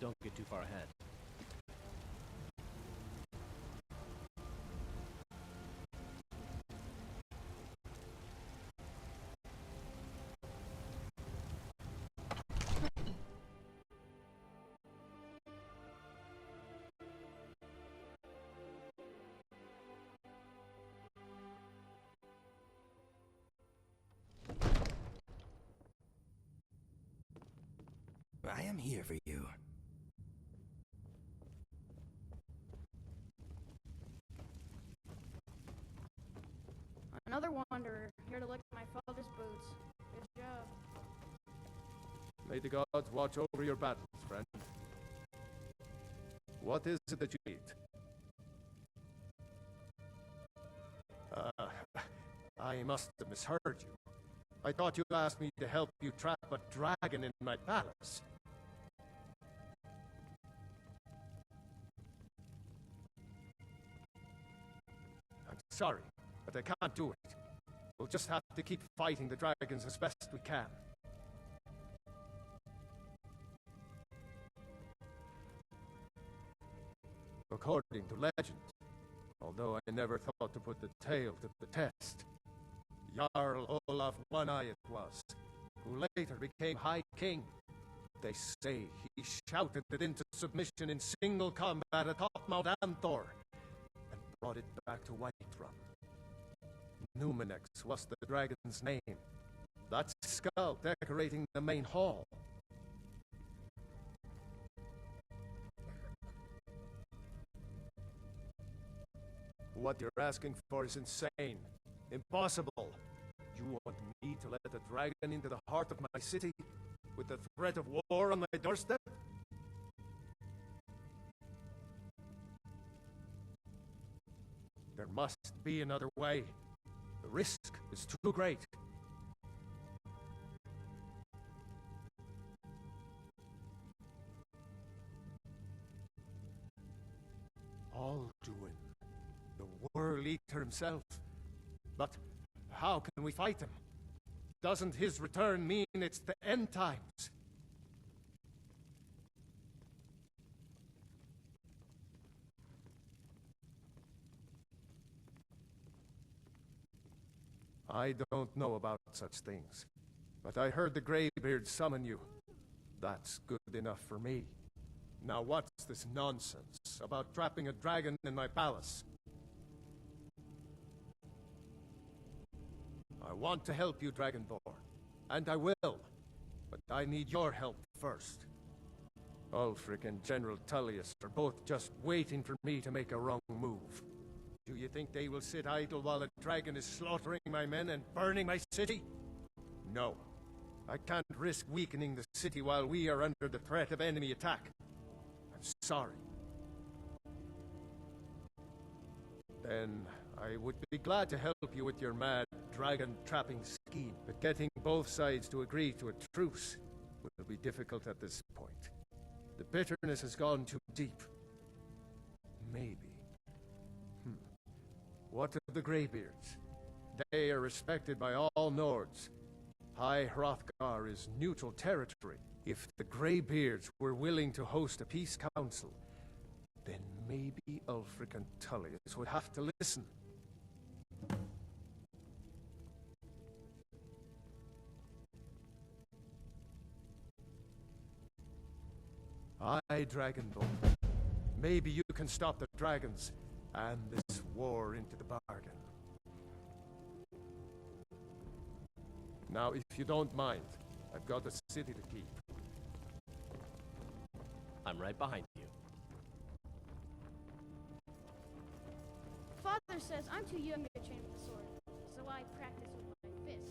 Don't get too far ahead. I am here for you. Another wanderer, here to look at my father's boots. Good job. May the gods watch over your battles, friend. What is it that you need? I must have misheard you. I thought you asked me to help you trap a dragon in my palace. I'm sorry, but I can't do it. We'll just have to keep fighting the dragons as best we can. According to legend, although I never thought to put the tale to the test, Yarl of Whiterun it was, who later became High King. They say he shouted it into submission in single combat atop Mount Anthor, and brought it back to Whiterun. Numenex was the dragon's name. That skull decorating the main hall. What you're asking for is insane. Impossible. You want me to let a dragon into the heart of my city, with the threat of war on my doorstep? There must be another way. The risk is too great. Alduin, the World Eater himself. But how can we fight him? Doesn't his return mean it's the end times? I don't know about such things, but I heard the Greybeard summon you. That's good enough for me. Now what's this nonsense about trapping a dragon in my palace? I want to help you, Dragonborn, and I will, but I need your help first. Ulfric and General Tullius are both just waiting for me to make a wrong move. Do you think they will sit idle while a dragon is slaughtering my men and burning my city? No. I can't risk weakening the city while we are under the threat of enemy attack. I'm sorry. Then I would be glad to help you with your mad dragon-trapping scheme, but getting both sides to agree to a truce will be difficult at this point. The bitterness has gone too deep. Maybe. What of the Greybeards? They are respected by all Nords. High Hrothgar is neutral territory. If the Greybeards were willing to host a peace council, then maybe Ulfric and Tullius would have to listen. Aye, Dragonborn. Maybe you can stop the dragons and this war into the bargain. Now, if you don't mind, I've got a city to keep. I'm right behind you. Father says I'm too young to train with the sword, so I practice with my fists.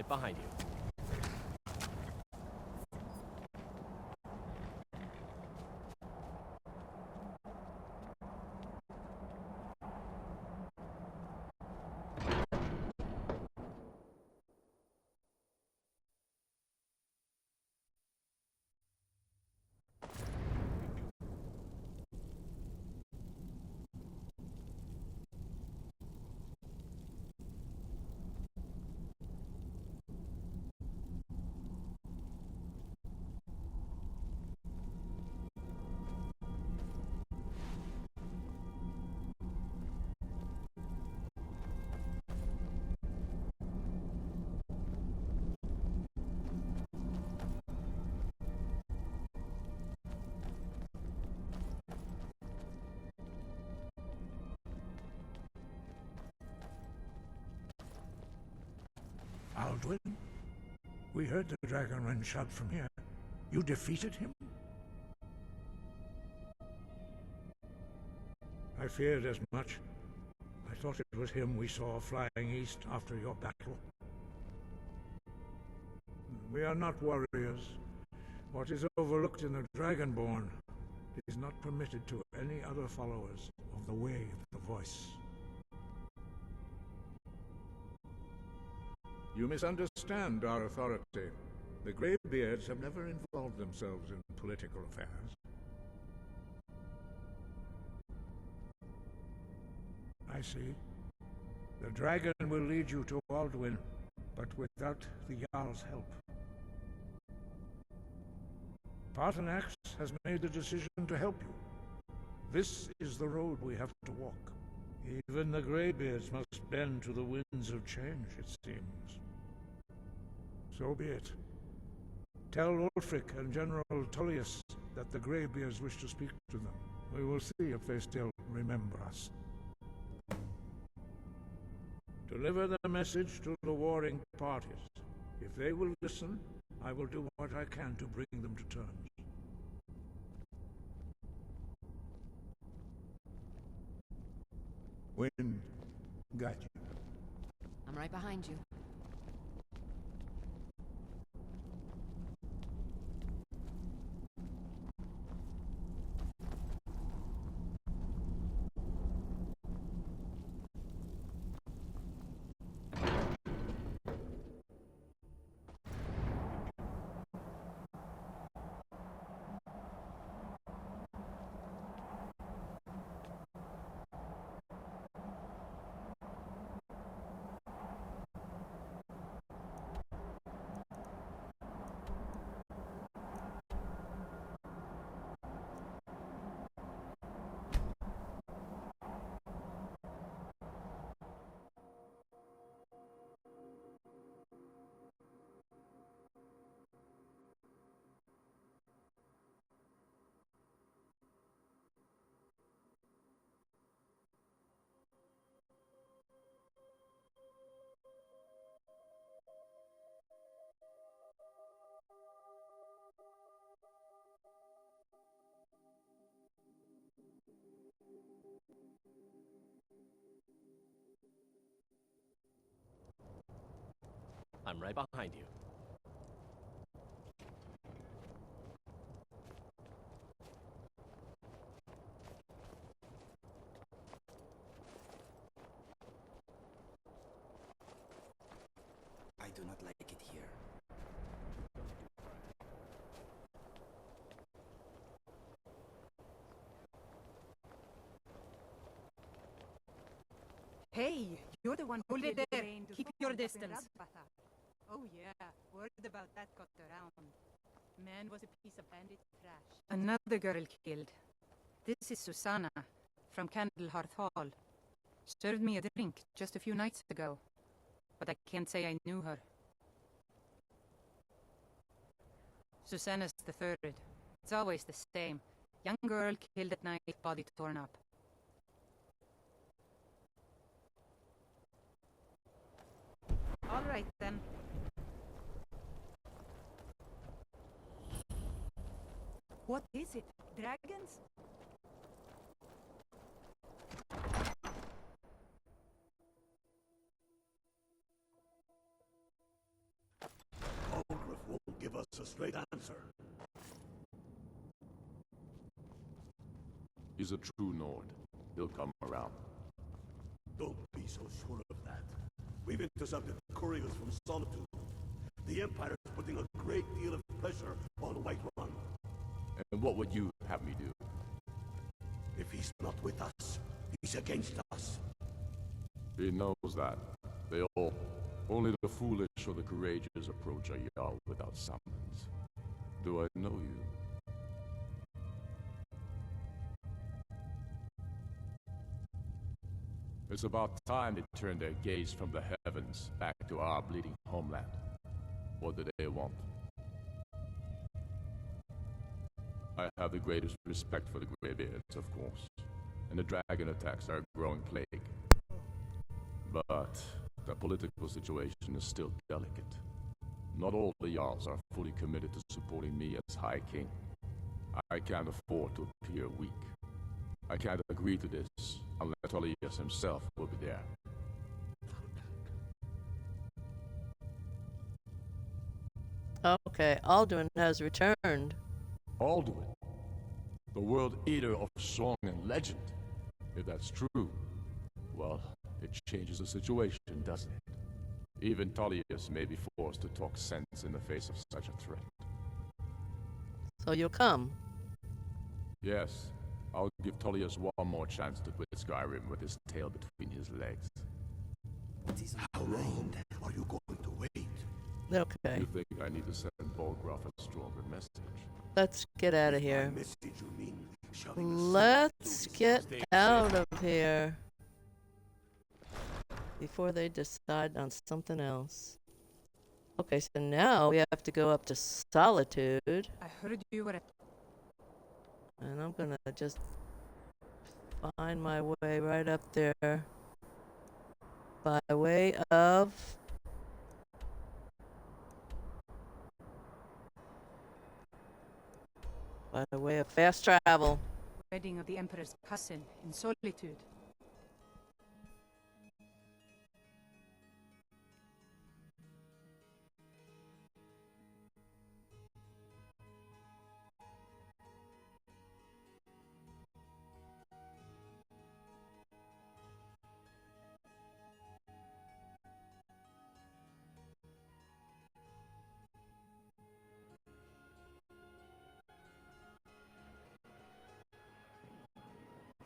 right behind you. Alduin? We heard the dragon shout from here. You defeated him? I feared as much. I thought it was him we saw flying east after your battle. We are not warriors. What is overlooked in the Dragonborn is not permitted to any other followers of the Way of the Voice. You misunderstand our authority. The Greybeards have never involved themselves in political affairs. I see. The dragon will lead you to Alduin, but without the Jarl's help. Paarthurnax has made the decision to help you. This is the road we have to walk. Even the Greybeards must bend to the winds of change, it seems. So be it. Tell Ulfric and General Tullius that the Greybeards wish to speak to them. We will see if they still remember us. Deliver the message to the warring parties. If they will listen, I will do what I can to bring them to terms. Wind, got you. I'm right behind you. I'm right behind you. I do not like it here. Hey, you're the one who Hold it did the there. rain to Keep fall your up in distance. Rabbatha. Oh yeah, word about that got around. Man was a piece of bandit trash. Another girl killed. This is Susanna, from Candlehearth Hall. Served me a drink just a few nights ago, but I can't say I knew her. Susanna's the third. It's always the same. Young girl killed at night, body torn up. All right then. What is it? Dragons? What's a straight answer? He's a true Nord. He'll come around. Don't be so sure of that. We've intercepted couriers from Solitude. The Empire is putting a great deal of pressure on Whiterun. And what would you have me do? If he's not with us, he's against us. He knows that. They all... Only the foolish or the courageous approach a Yarl without summons. Do I know you? It's about time they turned their gaze from the heavens back to our bleeding homeland. What do they want? I have the greatest respect for the Greybeards, of course, and the dragon attacks are a growing plague. But the political situation is still delicate. Not all the Jarls are fully committed to supporting me as High King. I can't afford to appear weak. I can't agree to this unless Tullius himself will be there. Okay, Alduin has returned. Alduin? The World Eater of song and legend? If that's true, well, it changes the situation, doesn't it? Even Tullius may be forced to talk sense in the face of such a threat. So you'll come? Yes. I'll give Tullius one more chance to quit Skyrim with his tail between his legs. How long are you going to wait? Okay. You think I need to send Bolgraf a stronger message? Let's get out of here. Message, you mean, Let's get out of here. Before they decide on something else. Okay, so now we have to go up to Solitude. I heard you were at... And I'm gonna just find my way right up there. By way of... By way of fast travel. Wedding of the Emperor's cousin in Solitude.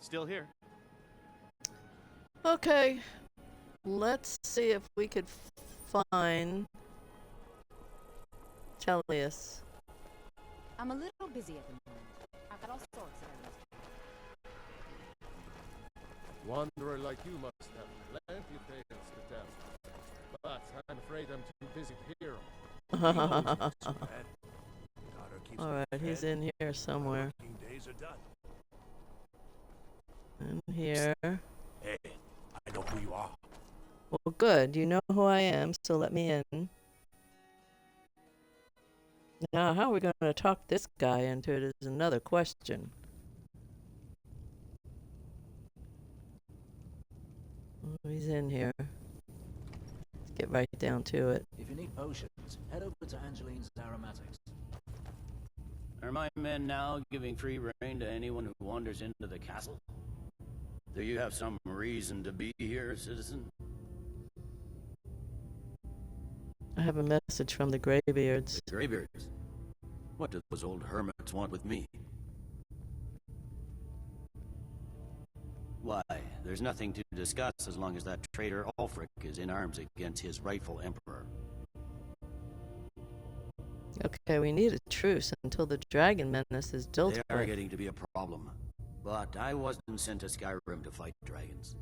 Still here. Okay. Let's see if we could find Tullius. I'm a little busy at the moment. I've got all sorts of errands. Wanderer like you must have plenty of tales to tell. But I'm afraid I'm too busy to hear 'em. Alright, he's in here somewhere. days are done. In here. Hey, I know who you are. Well, good. You know who I am, so let me in. Now, how are we going to talk this guy into it is another question. Oh, he's in here. Let's get right down to it. If you need potions, head over to Angeline's Aromatics. Are my men now giving free rein to anyone who wanders into the castle? Do you have some reason to be here, citizen? I have a message from the Greybeards. The Greybeards? What do those old hermits want with me? Why, there's nothing to discuss as long as that traitor Ulfric is in arms against his rightful emperor. Okay, we need a truce until the dragon menace is dealt with. They are getting to be a problem. But I wasn't sent to Skyrim to fight dragons.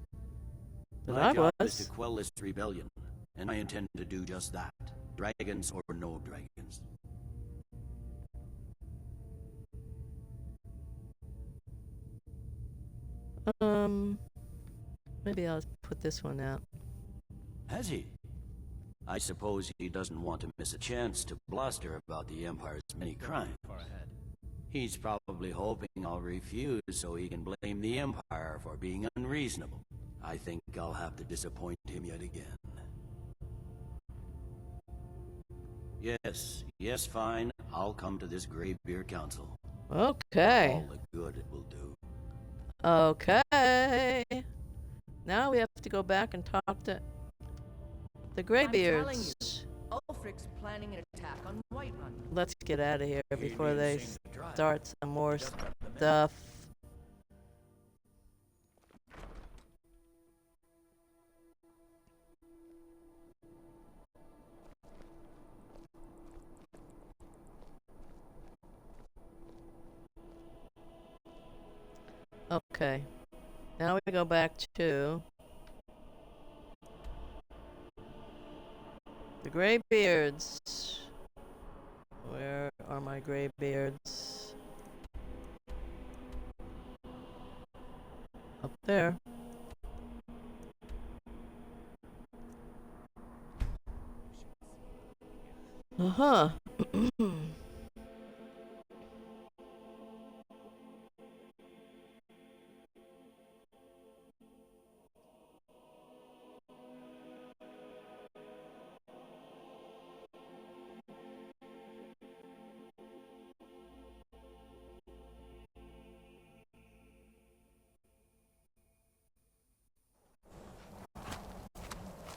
But My I job was. is to quell this rebellion, and I intend to do just that. Dragons or no dragons. Maybe I'll put this one out. Has he? I suppose he doesn't want to miss a chance to bluster about the Empire's many crimes. Far ahead. He's probably hoping I'll refuse so he can blame the Empire for being unreasonable. I think I'll have to disappoint him yet again. Yes, fine. I'll come to this Greybeard Council. Okay. All the good it will do. Okay. Now we have to go back and talk to the Greybeards. Ulfric's planning an attack on Whiterun. Let's get out of here before they start some more stuff. Okay. Now we go back to the Greybeards. Where are my Greybeards? Up there. Uh-huh.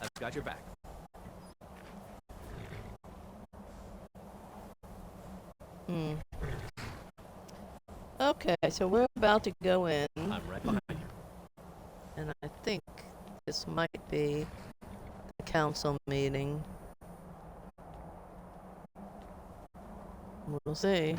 I've got your back. Okay, so we're about to go in. I'm right behind you. And I think this might be the council meeting. We'll see.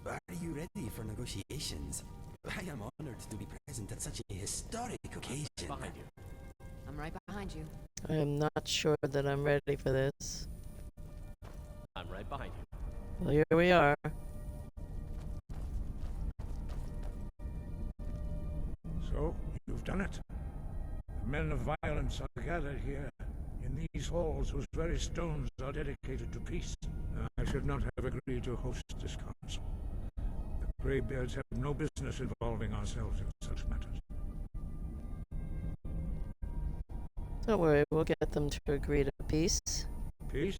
Are you ready for negotiations? I am honored to be present at such a historic occasion. Behind you. I'm right behind you. I am not sure that I'm ready for this. I'm right behind you. Well, here we are. So, you've done it. The men of violence are gathered here, in these halls whose very stones are dedicated to peace. I should not have agreed to host this council. The Greybeards have no business involving ourselves in such matters. Don't worry, we'll get them to agree to peace. Peace?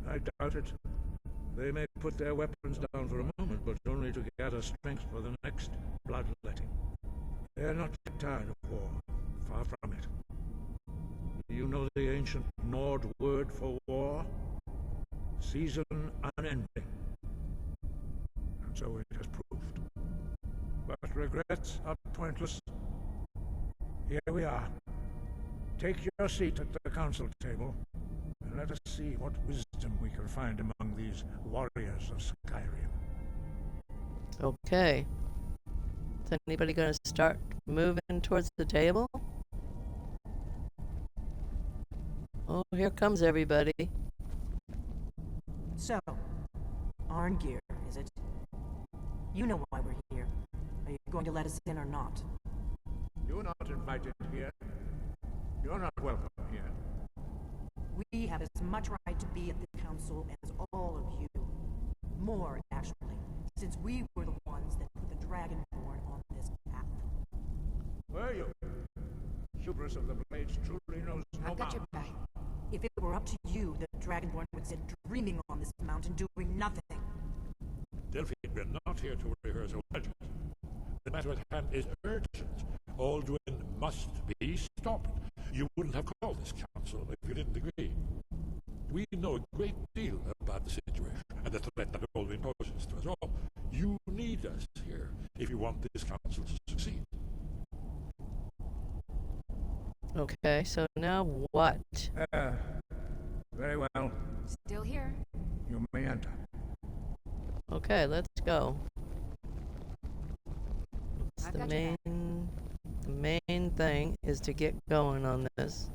I doubt it. They may put their weapons down for a moment, but only to gather strength for the next bloodletting. They are not tired of war. Far from it. Do you know the ancient Nord word for war? Season unending. And so it has proved. But regrets are pointless. Here we are. Take your seat at the council table, and let us see what wisdom we can find among these warriors of Skyrim. Okay. Is anybody going to start moving towards the table? Oh, here comes everybody. So, Arngeir, is it? You know why we're here. Are you going to let us in or not? You're not invited here. You're not welcome here. We have as much right to be at the council as all of you. More, actually, since we were the ones that put the Dragonborn on this path. Were you? Hubris of the Blades truly knows no I've got your bounds. back. If it were up to you, the Dragonborn would sit dreaming on this mountain doing nothing. Delphine, we're not here to rehearse a legend. The matter at hand is urgent. Alduin must be stopped. You wouldn't have called this council if you didn't agree. We know a great deal about the situation and the threat that Alduin poses to us all. You need us here if you want this council to succeed. Okay, so now what? Very well. Still here. You may enter. Okay, let's go. I've The got your back. main thing is to get going on this.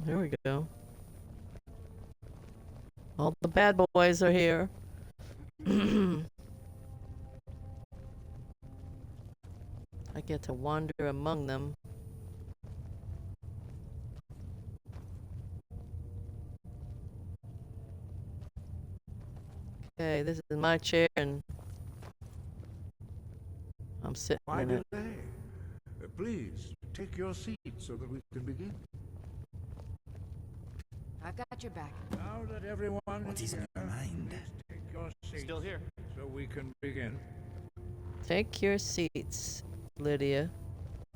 Here we go. All the bad boys are here. I get to wander among them. Okay, this is my chair and I'm sitting Why in it. delay? Please, take your seat so that we can begin. I've got your back. Now that everyone What is on your mind? take your seats Still here. so we can begin. Take your seats, Lydia.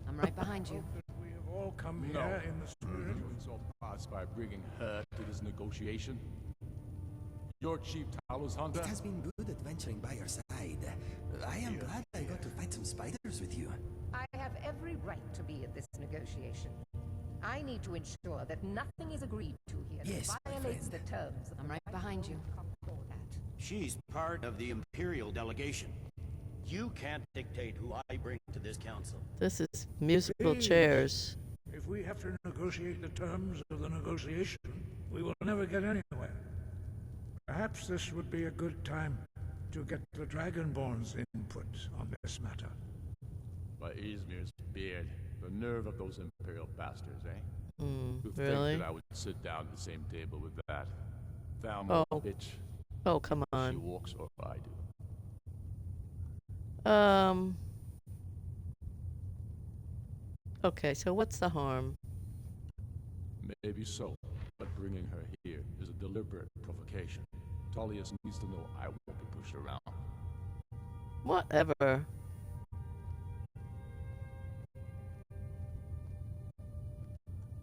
I'm right behind you. We have all come No. here in the spirit. You insult us by bringing her to this negotiation? Your chief Talos hunter? It has been good adventuring by your side. I am glad I got to fight some spiders with you. I have every right to be at this negotiation. I need to ensure that nothing is agreed to here Yes, that my violates the friend. terms of I'm right behind you. She's part of the Imperial delegation. You can't dictate who I bring to this council. This is musical Please. chairs. If we have to negotiate the terms of the negotiation, we will never get anywhere. Perhaps this would be a good time to get the Dragonborn's input on this matter. By Izmir's beard. The nerve of those Imperial bastards, eh? To Really? think that I would sit down at the same table with that Thalmor Oh. bitch. Oh, come She on. walks or I do. Okay, so what's the harm? Maybe so, but bringing her here is a deliberate provocation. Tullius needs to know I won't be pushed around. Whatever.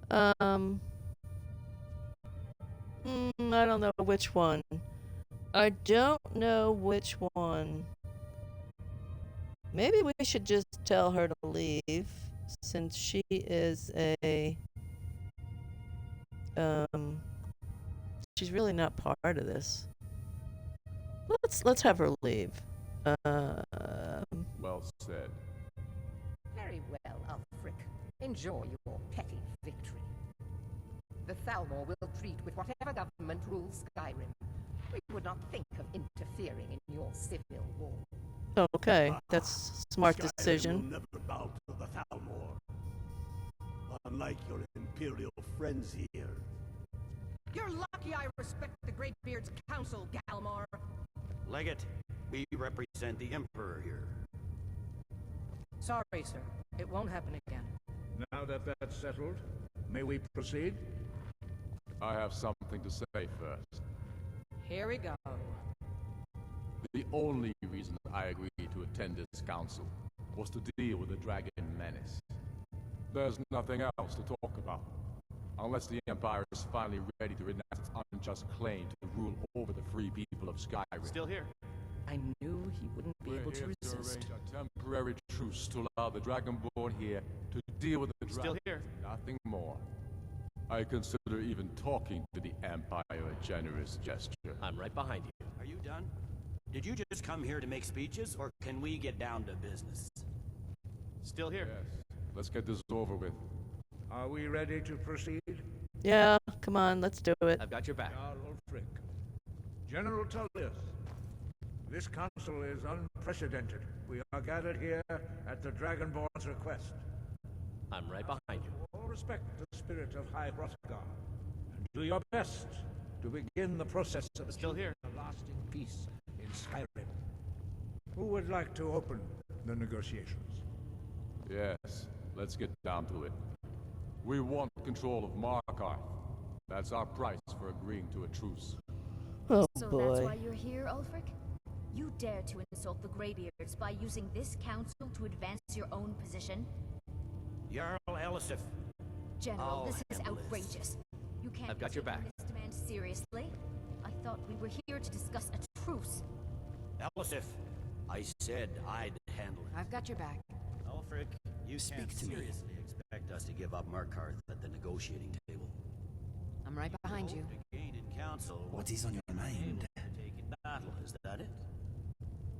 I don't know which one. I don't know which one. Maybe we should just tell her to leave, since she is a... She's really not part of this. Let's have her leave. Well said. Very well, Ulfric. Enjoy your petty victory. The Thalmor will treat with whatever government rules Skyrim. We would not think of interfering in your civil war. Okay, that's a smart Skyrim will decision. never bow to the Thalmor. Unlike your Imperial friends here. You're lucky I respect the Greybeard's counsel, Galmar. Legate, we represent the Emperor here. Sorry, sir. It won't happen again. Now that that's settled, may we proceed? I have something to say first. Here we go. The only reason I agreed to attend this council was to deal with the dragon menace. There's nothing else to talk about. Unless the Empire is finally ready to renounce its unjust claim to rule over the free people of Skyrim. Still here. I knew he wouldn't be We're able to here resist. arrange a temporary truce to allow the Dragonborn here to deal with the Still dragon. here. Nothing more. I consider even talking to the Empire a generous gesture. I'm right behind you. Are you done? Did you just come here to make speeches, or can we get down to business? Still here. Yes. Let's get this over with. Are we ready to proceed? Yeah, come on, let's do it. I've got your back. Yarl Ulfric. General Tullius. This council is unprecedented. We are gathered here at the Dragonborn's request. I'm right behind you. All respect the spirit of High Hrothgar, and do your best to begin the process of Still here. a lasting peace in Skyrim. Who would like to open the negotiations? Yes, let's get down to it. We want control of Markarth. That's our price for agreeing to a truce. Oh So boy. that's why you're here, Ulfric? You dare to insult the Greybeards by using this council to advance your own position? Yarl Elisif. General, Oh, this is Heavens. outrageous. You can't I've be got your taking back. this demand seriously. I thought we were here to discuss a truce. Elisif, I said I'd handle it. I've got your back. Ulfric, you Speak can't to me. seriously expect us to give up Markarth at the negotiating table. I'm right behind you. Hope to gain in council What is on your mind? to take in battle, is that it?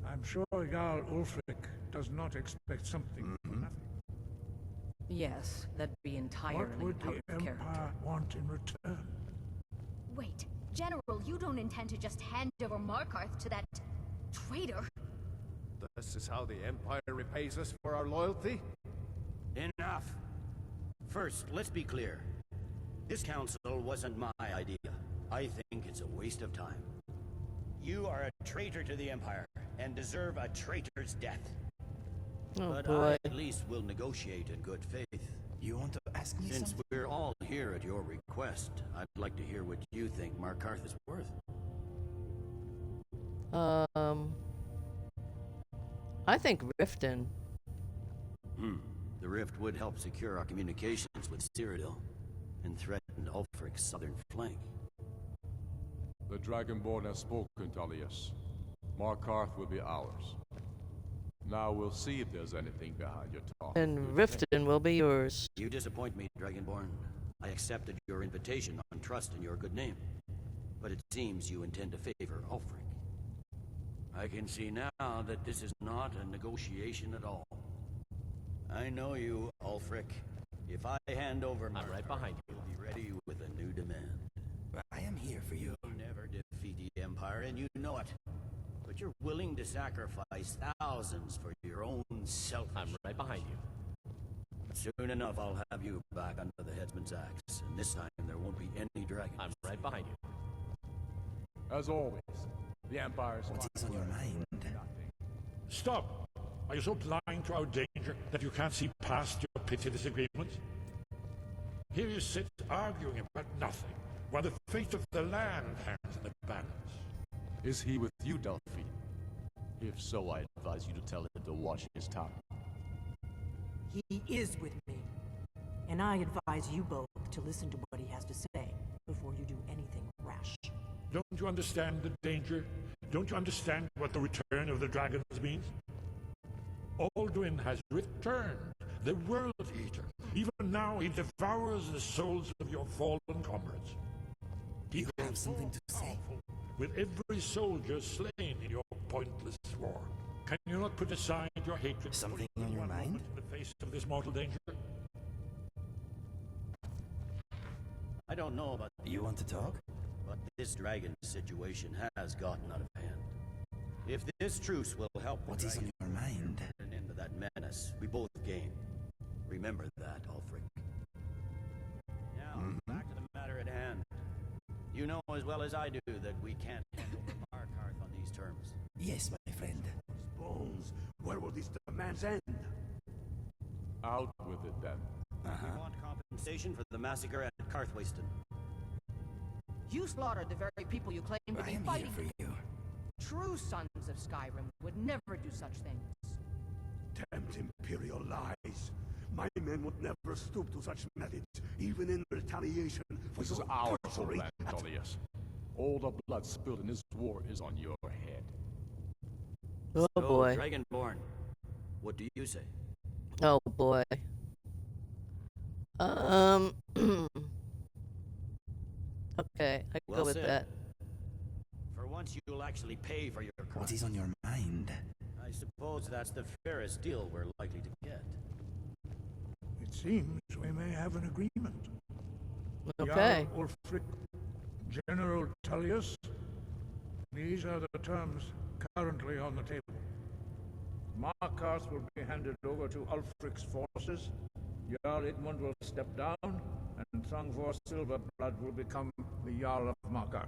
I'm sure Jarl Ulfric does not expect something for nothing. Yes, that'd be entirely What would out the of character. Empire want in return? Wait, General, you don't intend to just hand over Markarth to that traitor? This is how the Empire repays us for our loyalty? Enough! First, let's be clear. This council wasn't my idea. I think it's a waste of time. You are a traitor to the Empire, and deserve a traitor's death. Oh, but boy. I at least will negotiate in good faith. You want to ask me Since something? we're all here at your request, I'd like to hear what you think Markarth is worth. I think Riften. The rift would help secure our communications with Cyrodiil, and threaten Ulfric's southern flank. The Dragonborn has spoken, Tullius. Markarth will be ours. Now we'll see if there's anything behind your talk. And Riften will be yours. You disappoint me, Dragonborn. I accepted your invitation on trust in your good name. But it seems you intend to favor Ulfric. I can see now that this is not a negotiation at all. I know you, Ulfric. If I hand over I'm right behind you. you'll be ready with a new demand. I am here for you. You'll never defeat the Empire, and you know it. But you're willing to sacrifice thousands for your own selfish... I'm right behind you. Soon enough, I'll have you back under the headsman's axe, and this time there won't be any dragons. I'm right behind you. As always, the Empire's... What is on your mind? Stop! Are you so blind to our danger that you can't see past your petty disagreements? Here you sit arguing about nothing, while the fate of the land hangs in the balance. Is he with you, Delphine? If so, I advise you to tell him to watch his tongue. He is with me. And I advise you both to listen to what he has to say before you do anything rash. Don't you understand the danger? Don't you understand what the return of the dragons means? Alduin has returned, the World Eater. Even now he devours the souls of your fallen comrades. Do you have something to say? With every soldier slain in your pointless war. Can you not put aside your hatred Something for on your one mind? moment in the face of this mortal danger? I don't know about You want to talk? but this dragon situation has gotten out of hand. If this truce will help the What is on dragon your mind? put an end to that menace, we both gain. Remember that, Ulfric. Now, back to the matter at hand. You know as well as I do that we can't handle Markarth on these terms. Yes, my friend. Bones, where will these demands end? Out with it, then. We want compensation for the massacre at Carthwayston. You slaughtered the very people you claim to I be am here fighting. for you. True sons of Skyrim would never do such things. Tempt Imperial lies. My men would never stoop to such methods, even in retaliation for This is your our treachery homeland, at- Tullius. All the blood spilled in this war is on your head. Oh So, boy. Dragonborn, what do you say? Oh boy. Okay, I can Well go with said. that. For once you'll actually pay for your What crimes. is on your mind? I suppose that's the fairest deal we're likely to get. It seems we may have an agreement. Okay. Jarl Ulfric, General Tullius. These are the terms currently on the table. Markarth will be handed over to Ulfric's forces. Jarl Igmund will step down, and Thongvor Silverblood will become the Jarl of Markarth.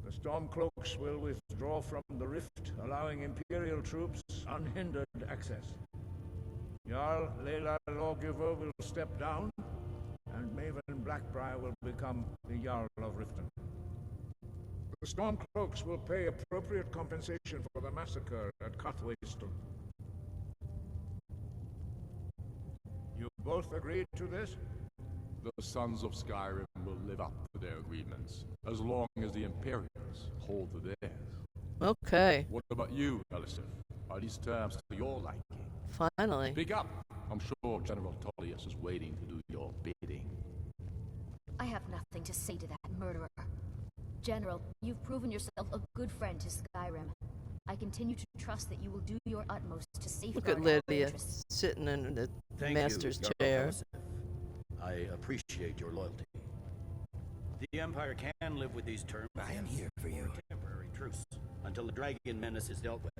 The Stormcloaks will withdraw from the rift, allowing Imperial troops unhindered access. Jarl Leila Lawgiver will step down, and Maven Blackbriar will become the Jarl of Riften. The Stormcloaks will pay appropriate compensation for the massacre at Carthwayston. You both agreed to this? The sons of Skyrim will live up to their agreements, as long as the Imperials hold to theirs. Okay. What about you, Elisif? Are these terms to your liking? Finally. Speak up! I'm sure General Tullius is waiting to do your bidding. I have nothing to say to that murderer. General, you've proven yourself a good friend to Skyrim. I continue to trust that you will do your utmost to safeguard Look at our Lydia interests. sitting in the Thank master's you, Yarl chair. Joseph. I appreciate your loyalty. The Empire can live with these terms. I am here for you. Temporary truce until the dragon menace is dealt with.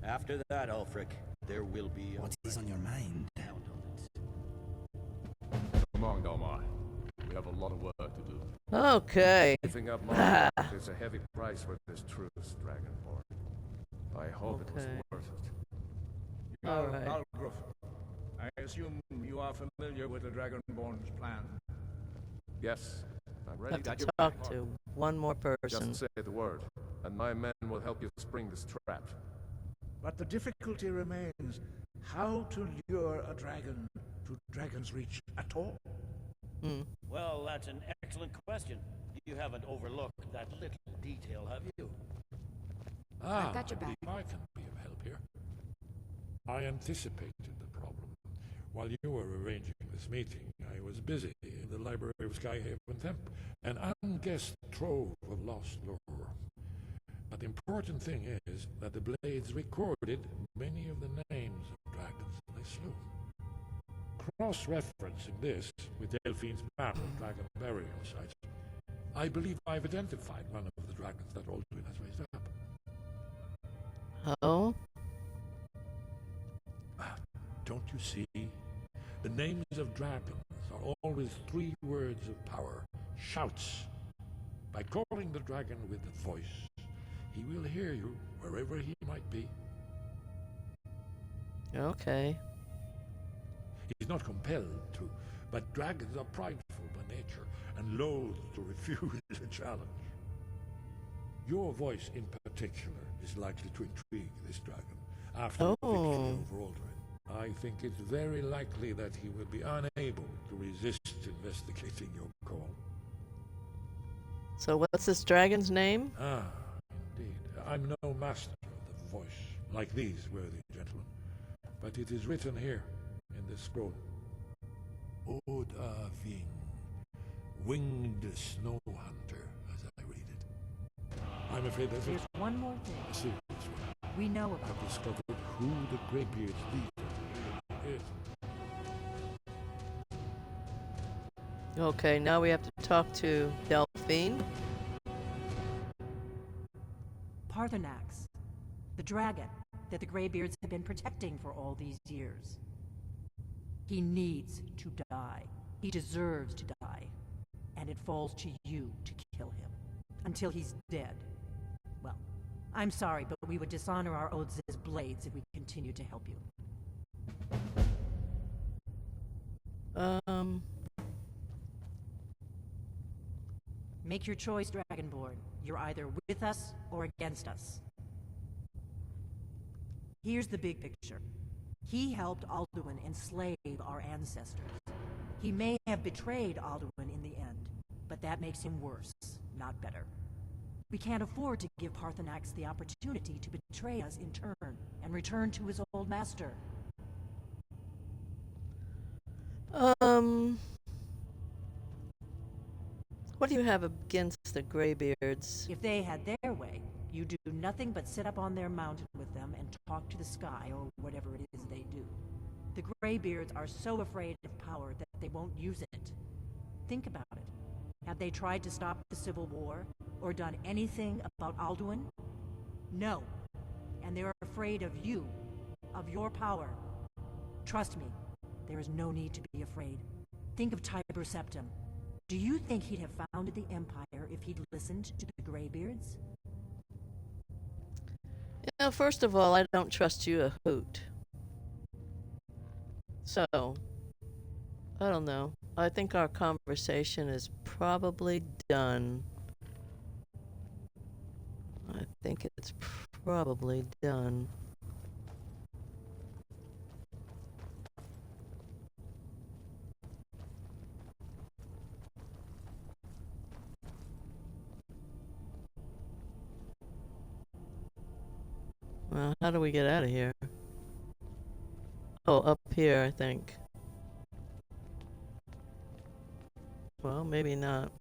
After that, Ulfric, there will be a... What is on your mind? Come on, Dalmar. We have a lot of work to do. Okay. Giving up my life is a heavy price for this truce, Dragonborn. I hope it was Okay. worth it. All right. Algruf, I assume you are familiar with the Dragonborn's plan. Yes, I'm ready Have to to give talk to one more person. Just say the word, and my men will help you spring this trap. But the difficulty remains how to lure a dragon to Dragon's Reach at all. Well, that's an excellent question. You haven't overlooked that little detail, have you? Ah, I've got your back. I can be of help here. I anticipated the problem. While you were arranging this meeting, I was busy in the library of Skyhaven Temp, an unguessed trove of lost lore. But the important thing is that the blades recorded many of the names of dragons they slew. Cross-referencing this with Delphine's map of dragon burial sites, I believe I've identified one of the dragons that Alduin has raised up. Oh? Don't you see? The names of dragons are always 3 words of power, shouts. By calling the dragon with the voice, he will hear you wherever he might be. Okay. He's not compelled to, but dragons are prideful by nature and loath to refuse a challenge. Your voice in particular is likely to intrigue this dragon after the victory over Alduin. I think it's very likely that he will be unable to resist investigating your call. So what's this dragon's name? Ah, indeed. I'm no master of the voice, like these worthy gentlemen, but it is written here in this scroll. Odahviing, winged snow hunter, as I read it. I'm afraid that's There's one more thing. a serious one. We know about I've discovered who the Greybeard's leader is. Okay, now we have to talk to Delphine. Parthenax, the dragon that the Greybeards have been protecting for all these years. He needs to die. He deserves to die. And it falls to you to kill him. Until he's dead. Well, I'm sorry, but we would dishonor our oaths as blades if we continued to help you. Make your choice, Dragonborn. You're either with us or against us. Here's the big picture. He helped Alduin enslave our ancestors. He may have betrayed Alduin in the end, but that makes him worse, not better. We can't afford to give Parthenax the opportunity to betray us in turn and return to his old master. What do you have against the Greybeards? If they had their way, you do nothing but sit up on their mountain with them and talk to the sky, or whatever it is they do. The Greybeards are so afraid of power that they won't use it. Think about it. Have they tried to stop the Civil War, or done anything about Alduin? No. And they're afraid of you, of your power. Trust me, there is no need to be afraid. Think of Tiber Septim. Do you think he'd have founded the Empire if he'd listened to the Greybeards? You know, first of all, I don't trust you a hoot. So, I don't know. I think our conversation is probably done. I think it's probably done. Well, how do we get out of here? Oh, up here, I think. Well, maybe not.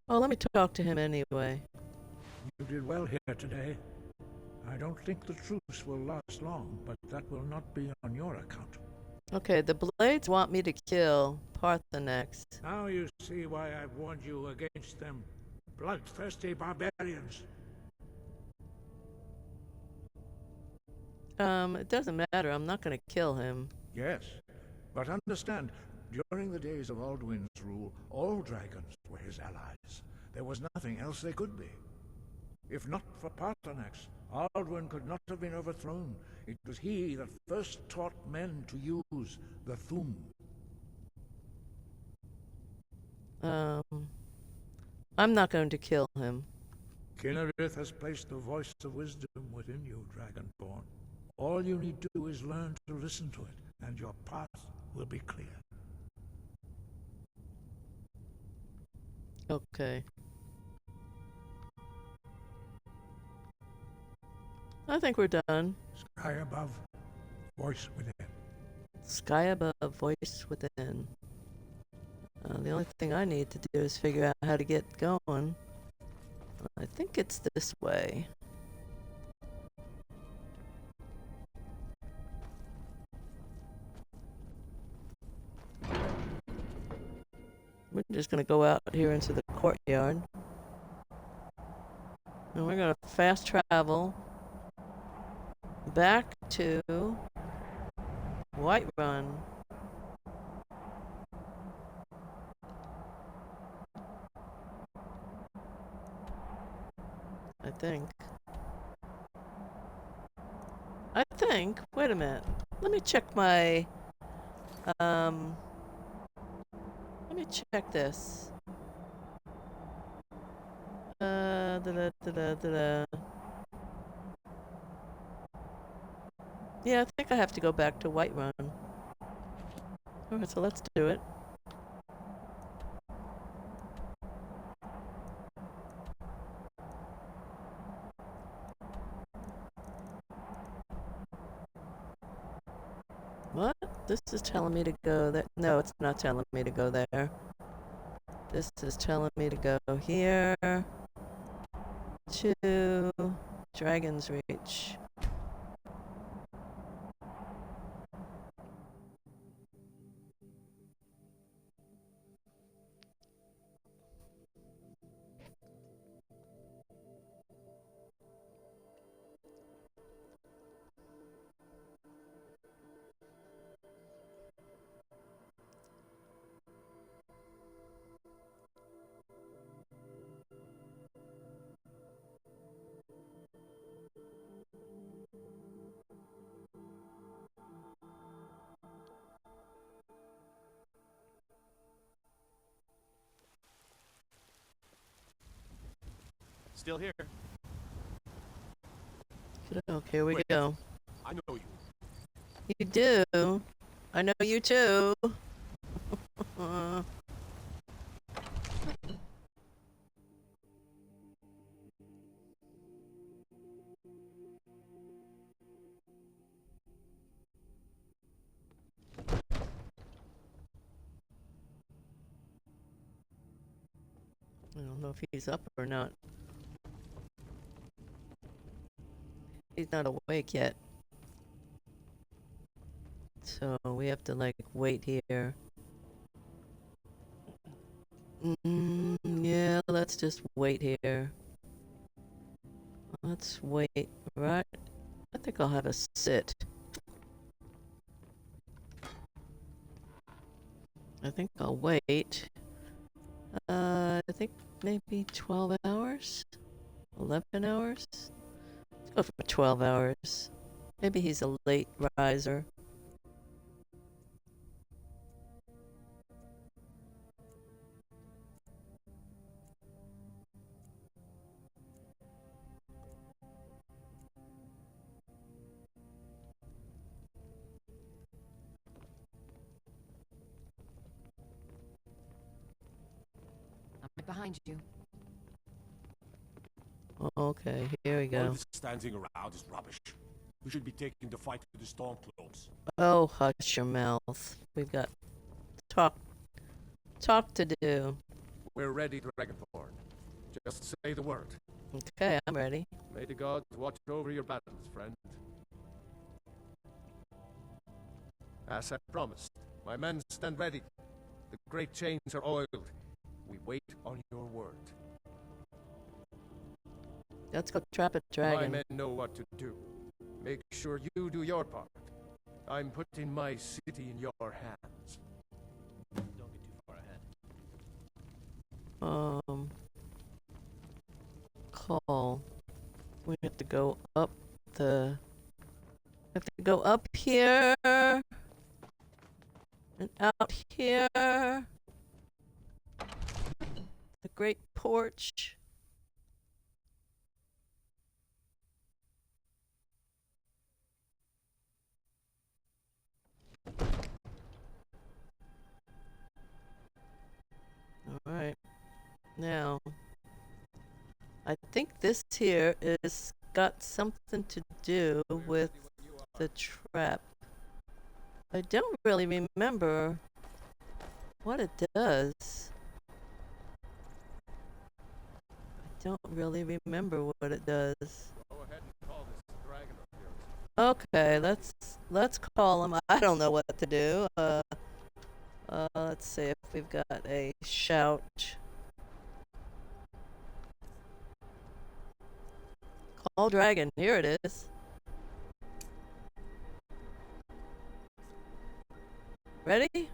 Oh, let me talk to him anyway. You did well here today. I don't think the truce will last long, but that will not be on your account. Okay, the Blades want me to kill Parthenax. Now you see why I've warned you against them. Bloodthirsty barbarians. It doesn't matter. I'm not going to kill him. Yes, but understand, during the days of Alduin's rule, all dragons were his allies. There was nothing else they could be. If not for Parthenax, Alduin could not have been overthrown. It was he that first taught men to use the Thum. I'm not going to kill him. Kinnerith has placed the voice of wisdom within you, Dragonborn. All you need to do is learn to listen to it, and your path will be clear. Okay. I think we're done. Sky above, voice within. Sky above, voice within. The only thing I need to do is figure out how to get going. I think it's this way. We're just going to go out here into the courtyard. And we're going to fast travel back to Whiterun. I think, wait a minute. Let me check my, let me check this. Yeah, I think I have to go back to Whiterun. Alright, so let's do it. What? This is telling me to go there. No, it's not telling me to go there. This is telling me to go here to Dragon's Reach. Still here. Okay, here we go. I know you. You do. I know you too. I don't know if he's up or not. He's not awake yet. So we have to like wait here. Yeah, let's just wait here. Let's wait, right? I think I'll have a sit. I think I'll wait. I think maybe 12 hours? 11 hours? Let's go for 12 hours. Maybe he's a late riser. I'm right behind you. Okay, here we All go. this standing around is rubbish. We should be taking the fight to the Stormcloaks. Oh, hush your mouth. We've got talk to do. We're ready, Dragonborn. Just say the word. Okay, I'm ready. May the gods watch over your battles, friend. As I promised, my men stand ready. The great chains are oiled. We wait on your word. Let's go trap a dragon. My men know what to do. Make sure you do your part. I'm putting my city in your hands. Don't get too far ahead. Call. We have to go up the... We have to go up here. And out here. The great porch. Alright. Now, I think this here is got something to do with the trap. I don't really remember what it does. I don't really remember what it does. Go ahead and call this dragon of yours. Okay, let's call him. I don't know what to do. Let's see if we've got a shout. Call dragon. Here it is. Ready?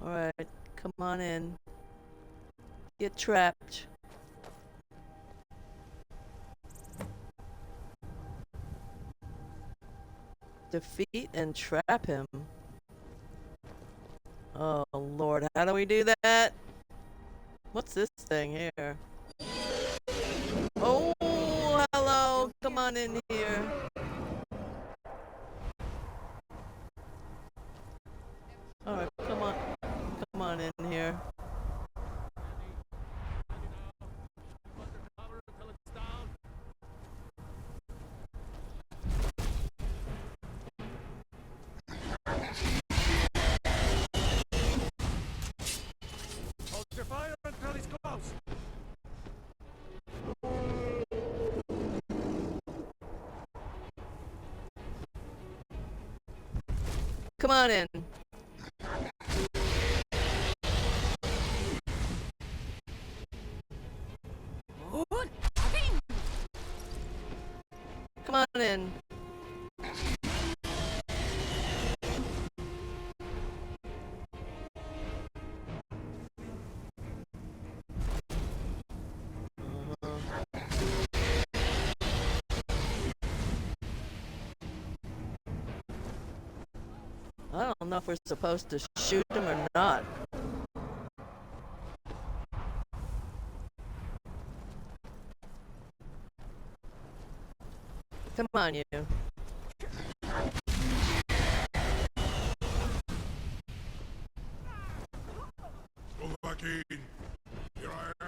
Alright, come on in. Get trapped. Defeat and trap him. Oh Lord, how do we do that? What's this thing here? Oh, hello, come on in here. Alright, come on in here. Hold your fire until he's close. Come on in. Come on in. I don't know if we're supposed to shoot him or not. Come on, you. Odahviing, here I am.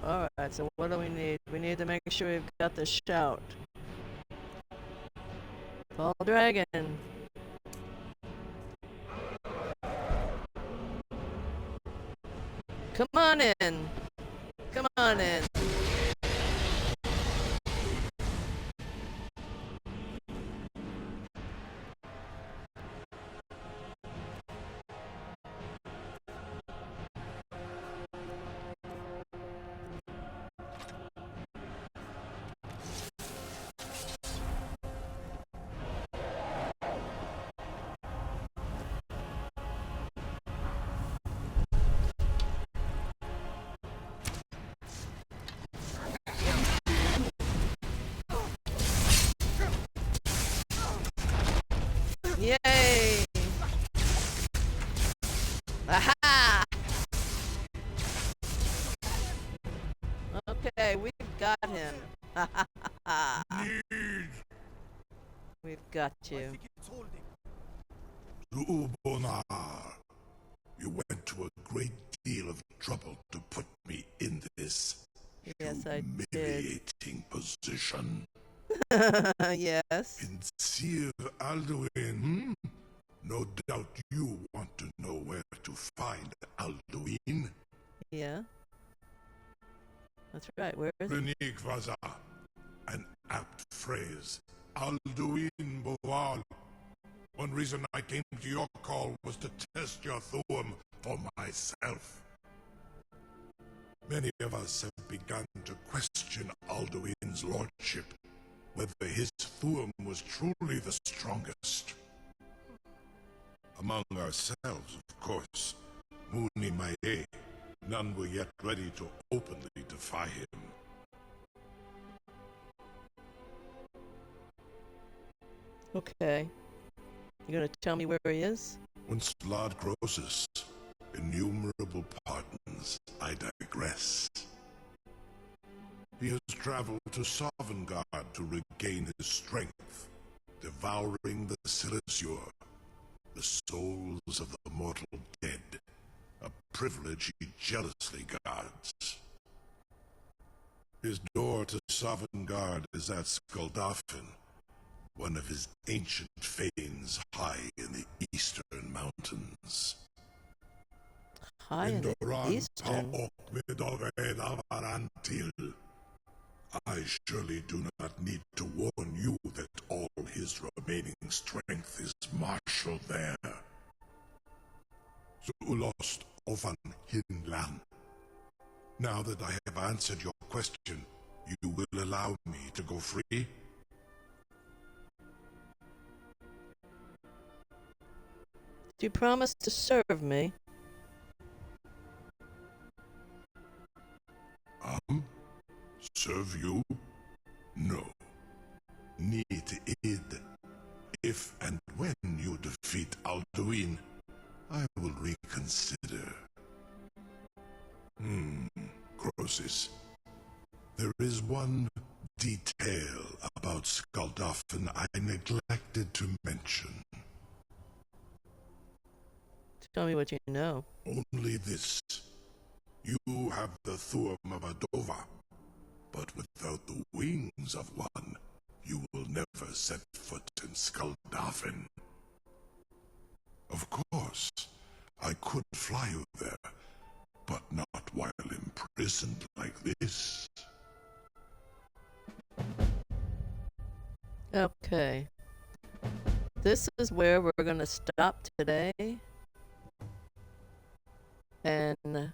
Alright, so what do we need? We need to make sure we've got the shout. Call dragon. Come on in. Come on in. Yay! Aha! Okay, we've got him. Ha ha ha ha. got you. Zubonar, you went to a great deal of trouble to put me in this Yes, I did. humiliating position. Yes. Sincere Alduin, No doubt you want to know where to find Alduin. Yeah. That's right, where is it? Renigvaza, an apt phrase. Alduin Boval. One reason I came to your call was to test your Thuum for myself. Many of us have begun to question Alduin's lordship, whether his Thuum was truly the strongest. Among ourselves, of course, Mooni Mae, none were yet ready to openly defy him. Okay. You gonna tell me where he is? Once Lord Croesus, innumerable pardons, I digress. He has traveled to Sovngarde to regain his strength, devouring the Silesure, the souls of the mortal dead, a privilege he jealously guards. His door to Sovngarde is at Skuldafn, one of his ancient fanes high in the eastern mountains. High in the eastern? I surely do not need to warn you that all his remaining strength is marshaled there. Zulost Ovan Hinlan. Now that I have answered your question, you will allow me to go free? Do you promise to serve me? Serve you? No. Need id. If and when you defeat Alduin, I will reconsider. Croesus. There is one detail about Skuldafn I neglected to mention. Tell me what you know. Only this. You have the Thuum of Adova, but without the wings of one, you will never set foot in Skuldafn. Of course, I could fly you there, but not while imprisoned like this. Okay. This is where we're gonna stop today. And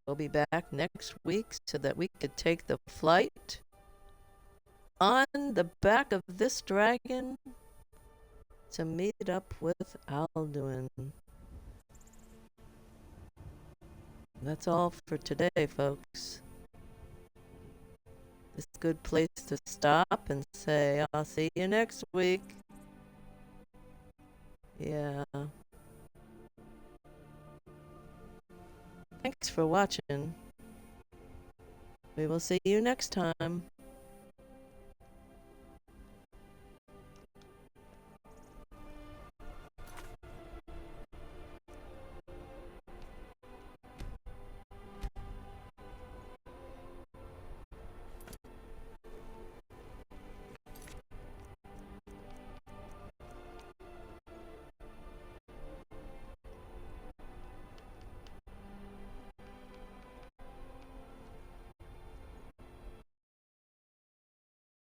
we'll be back next week so that we could take the flight on the back of this dragon to meet up with Alduin. That's all for today, folks. It's a good place to stop and say, I'll see you next week. Yeah. Thanks for watching. We will see you next time.